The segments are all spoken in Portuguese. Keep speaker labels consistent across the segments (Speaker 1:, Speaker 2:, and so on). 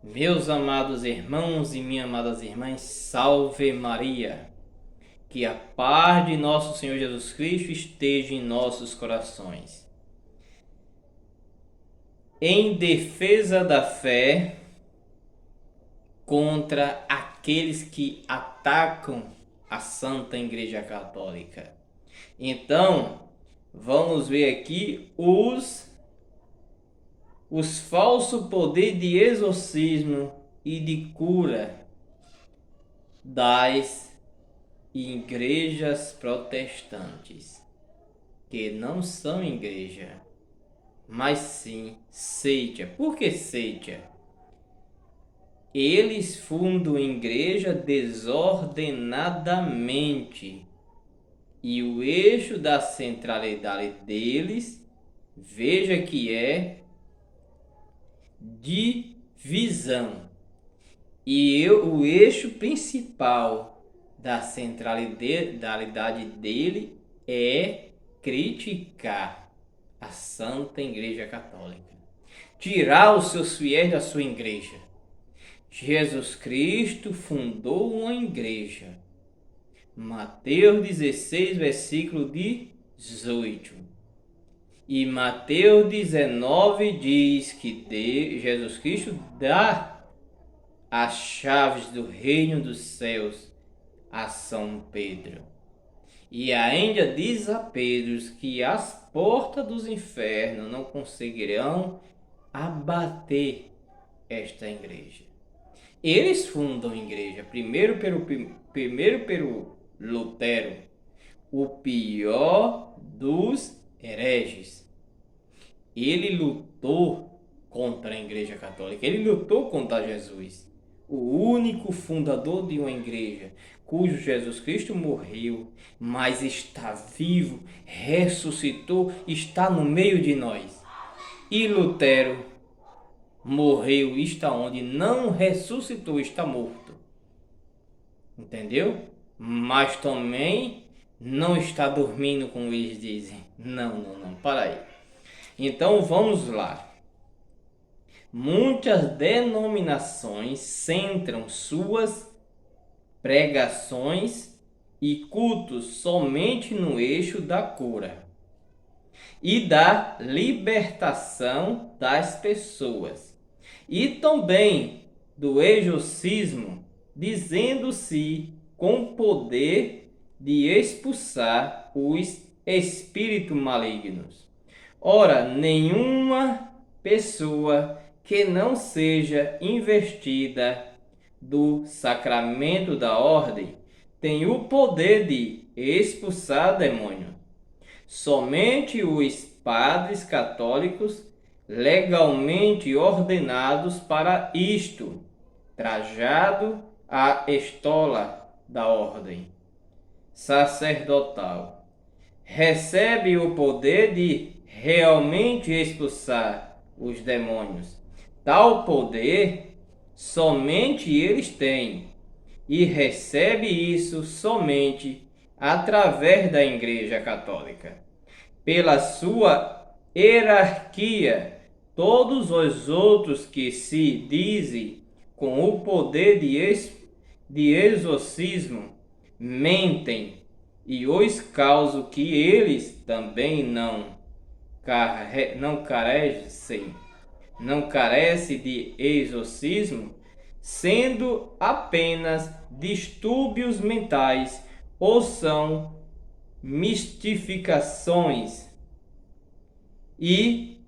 Speaker 1: Meus amados irmãos e minhas amadas irmãs, salve Maria! Que a paz de nosso Senhor Jesus Cristo esteja em nossos corações. Em defesa da fé contra aqueles que atacam a Santa Igreja Católica. Então, vamos ver aqui os falsos poderes de exorcismo e de cura das igrejas protestantes, que não são igreja, mas sim seita. Por que seita? Eles fundam igreja desordenadamente e o eixo da centralidade deles, veja que é divisão, e o eixo principal da centralidade dele é criticar a Santa Igreja Católica, tirar os seus fiéis da sua igreja. Jesus Cristo fundou uma igreja. Mateus 16, versículo 18. E Mateus 19 diz que Jesus Cristo dá as chaves do reino dos céus a São Pedro. E ainda diz a Pedro que as portas dos infernos não conseguirão abater esta igreja. Eles fundam a igreja, primeiro pelo Lutero, o pior dos hereges. Ele lutou contra a Igreja Católica, ele lutou contra Jesus, o único fundador de uma igreja, cujo Jesus Cristo morreu, mas está vivo, ressuscitou, está no meio de nós. E Lutero morreu, está onde? Não ressuscitou, está morto. Entendeu? Mas também não está dormindo, como eles dizem. Não, para aí. Então vamos lá. Muitas denominações centram suas pregações e cultos somente no eixo da cura e da libertação das pessoas, e também do exorcismo, dizendo-se com poder de expulsar os espíritos malignos. Ora, nenhuma pessoa que não seja investida do sacramento da ordem tem o poder de expulsar demônio. Somente os padres católicos legalmente ordenados para isto, trajado a estola da ordem sacerdotal, recebe o poder de realmente expulsar os demônios. Tal poder somente eles têm, e recebe isso somente através da Igreja Católica. Pela sua hierarquia, todos os outros que se dizem com o poder de exorcismo mentem, e os causo que eles também não carece de exorcismo, sendo apenas distúrbios mentais ou são mistificações e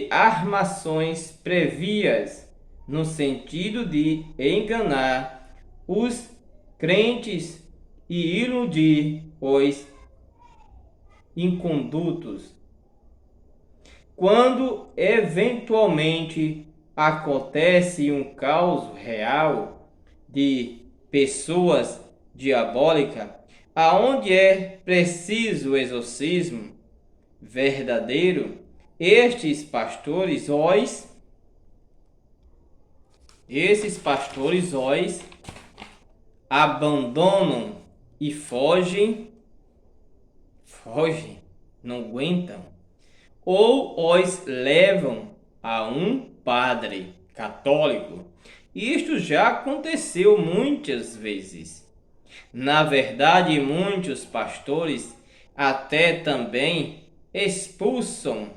Speaker 1: armações prévias no sentido de enganar os crentes e iludir os incondutos. Quando eventualmente acontece um caso real de pessoas diabólicas, aonde é preciso exorcismo verdadeiro, esses pastores abandonam e fogem, não aguentam, ou os levam a um padre católico. Isto já aconteceu muitas vezes. Na verdade, muitos pastores até também expulsam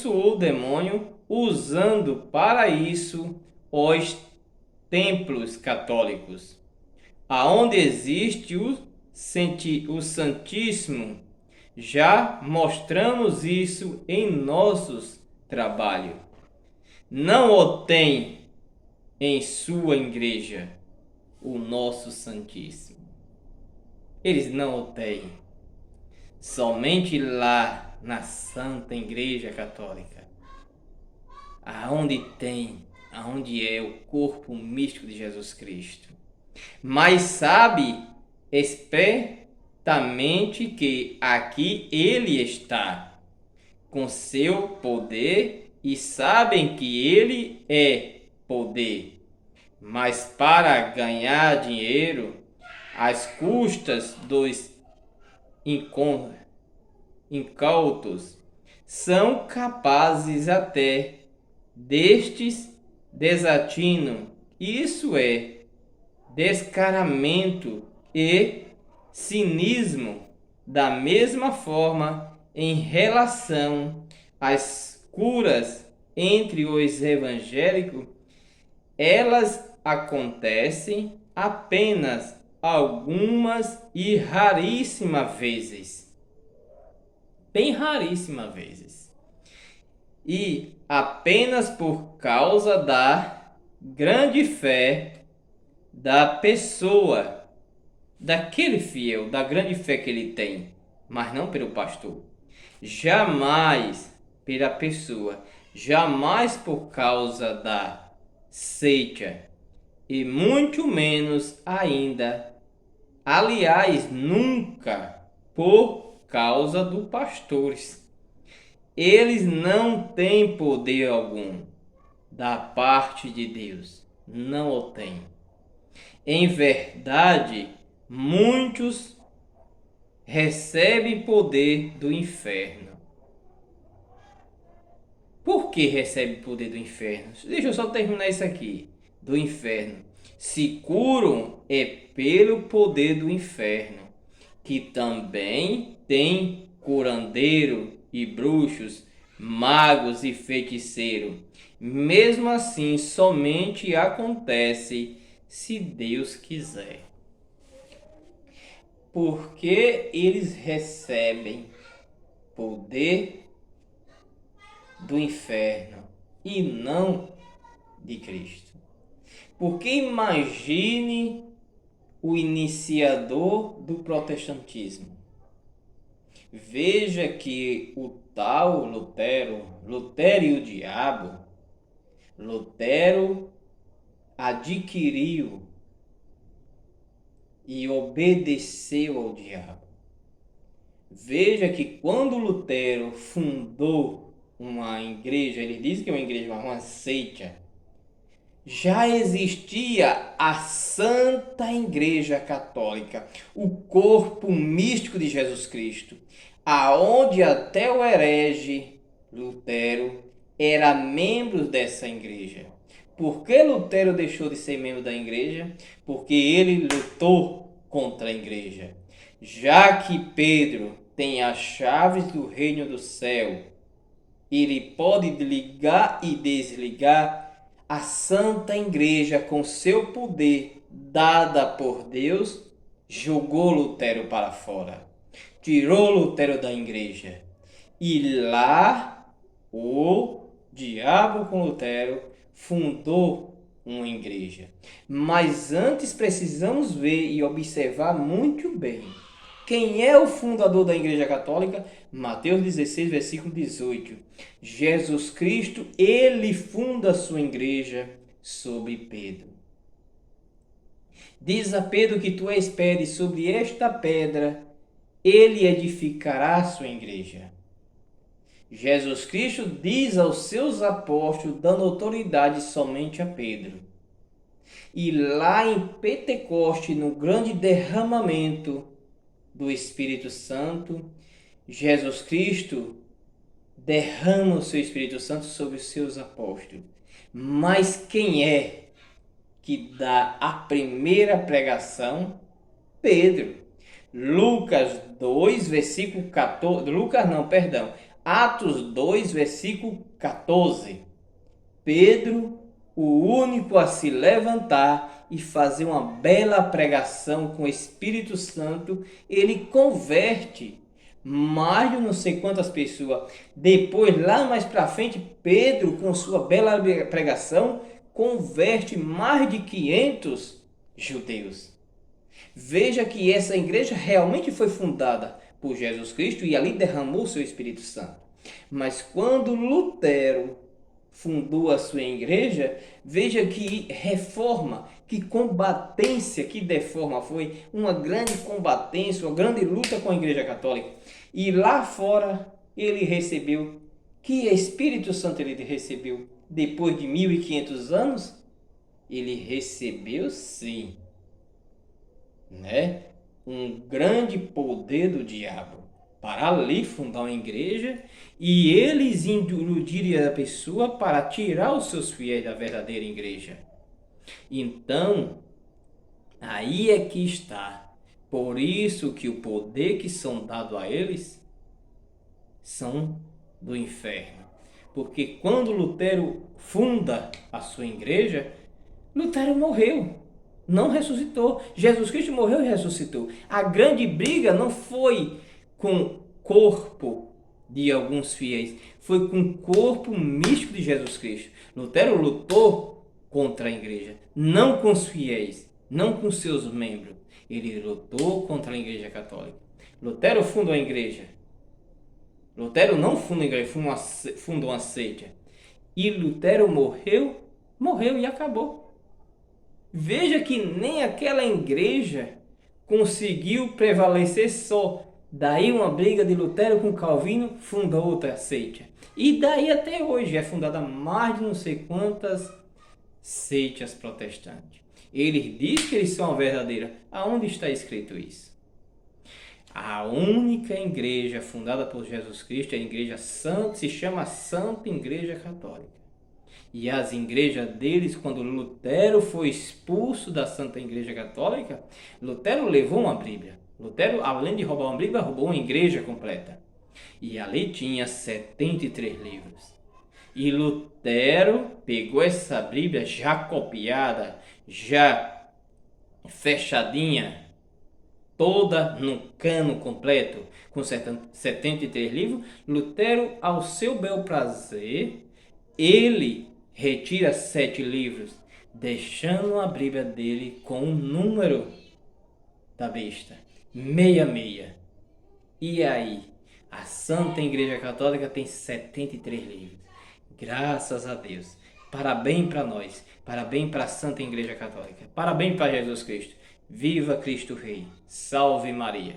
Speaker 1: o demônio usando para isso os templos católicos, aonde existe o Santíssimo. Já mostramos isso em nossos trabalhos. Não o tem em sua igreja o nosso Santíssimo. Eles não o têm. Somente lá na Santa Igreja Católica, aonde é o corpo místico de Jesus Cristo. Mas sabe espertamente que aqui ele está com seu poder e sabem que ele é poder. Mas para ganhar dinheiro às custas dos incautos, são capazes até destes desatino, isso é, descaramento e cinismo. Da mesma forma, em relação às curas entre os evangélicos, elas acontecem apenas algumas e raríssimas vezes. Bem raríssimas vezes. E apenas por causa da grande fé da pessoa, daquele fiel, da grande fé que ele tem, mas não pelo pastor. Jamais pela pessoa, jamais por causa da seita, e muito menos ainda, aliás, nunca por causa dos pastores. Eles não têm poder algum da parte de Deus, não o têm. Em verdade, muitos recebem poder do inferno. Por que recebem poder do inferno? Deixa eu só terminar isso aqui. Do inferno. Se curam é pelo poder do inferno, que também tem curandeiro e bruxos, magos e feiticeiros. Mesmo assim, somente acontece se Deus quiser. Porque eles recebem poder do inferno e não de Cristo. Porque imagine o iniciador do protestantismo. Veja que o tal Lutero e o diabo, Lutero adquiriu e obedeceu ao diabo. Veja que quando Lutero fundou uma igreja, ele diz que é uma igreja, mas uma seita, já existia a Santa Igreja Católica, o corpo místico de Jesus Cristo, aonde até o herege Lutero era membro dessa igreja. Por que Lutero deixou de ser membro da igreja? Porque ele lutou contra a igreja. Já que Pedro tem as chaves do reino do céu, ele pode ligar e desligar a Santa Igreja com seu poder dada por Deus, jogou Lutero para fora, tirou Lutero da igreja. E lá o diabo com Lutero fundou uma igreja. Mas antes precisamos ver e observar muito bem quem é o fundador da Igreja Católica. Mateus 16, versículo 18. Jesus Cristo, ele funda a sua igreja sobre Pedro. Diz a Pedro que tu és pedra, e sobre esta pedra ele edificará a sua igreja. Jesus Cristo diz aos seus apóstolos, dando autoridade somente a Pedro. E lá em Pentecoste, no grande derramamento do Espírito Santo, Jesus Cristo derrama o seu Espírito Santo sobre os seus apóstolos. Mas quem é que dá a primeira pregação? Pedro. Lucas 2, versículo 14. Lucas não, perdão. Atos 2, versículo 14. Pedro, o único a se levantar e fazer uma bela pregação com o Espírito Santo, ele converte mais de não sei quantas pessoas. Depois, lá mais para frente, Pedro, com sua bela pregação, converte mais de 500 judeus. Veja que essa igreja realmente foi fundada por Jesus Cristo e ali derramou seu Espírito Santo. Mas quando Lutero fundou a sua igreja, veja que reforma, que combatência, que deforma, foi uma grande combatência, uma grande luta com a igreja católica. E lá fora ele recebeu, que Espírito Santo ele recebeu depois de 1500 anos? Ele recebeu sim, né? Um grande poder do diabo para ali fundar uma igreja e eles iludirem a pessoa para tirar os seus fiéis da verdadeira igreja. Então, aí é que está. Por isso que o poder que são dados a eles são do inferno. Porque quando Lutero funda a sua igreja, Lutero morreu, não ressuscitou. Jesus Cristo morreu e ressuscitou. A grande briga não foi com o corpo de alguns fiéis, foi com o corpo místico de Jesus Cristo. Lutero lutou contra a igreja, não com os fiéis, não com seus membros. Ele lutou contra a igreja católica. Lutero fundou a igreja. Lutero não fundou a igreja, fundou uma seita. E Lutero morreu e acabou. Veja que nem aquela igreja conseguiu prevalecer só. Daí uma briga de Lutero com Calvino, funda outra seita. E daí até hoje é fundada mais de não sei quantas seitas protestantes. Eles dizem que eles são a verdadeira. Aonde está escrito isso? A única igreja fundada por Jesus Cristo é a igreja santa, se chama Santa Igreja Católica. E as igrejas deles, quando Lutero foi expulso da Santa Igreja Católica, Lutero levou uma Bíblia. Lutero, além de roubar uma Bíblia, roubou uma igreja completa. E ali tinha 73 livros. E Lutero pegou essa Bíblia já copiada, já fechadinha, toda no cano completo, com 73 livros. Lutero, ao seu bel prazer, ele retira 7 livros, deixando a Bíblia dele com o número da besta, 66. E aí, a Santa Igreja Católica tem 73 livros. Graças a Deus. Parabéns para nós. Parabéns para a Santa Igreja Católica. Parabéns para Jesus Cristo. Viva Cristo Rei. Salve Maria.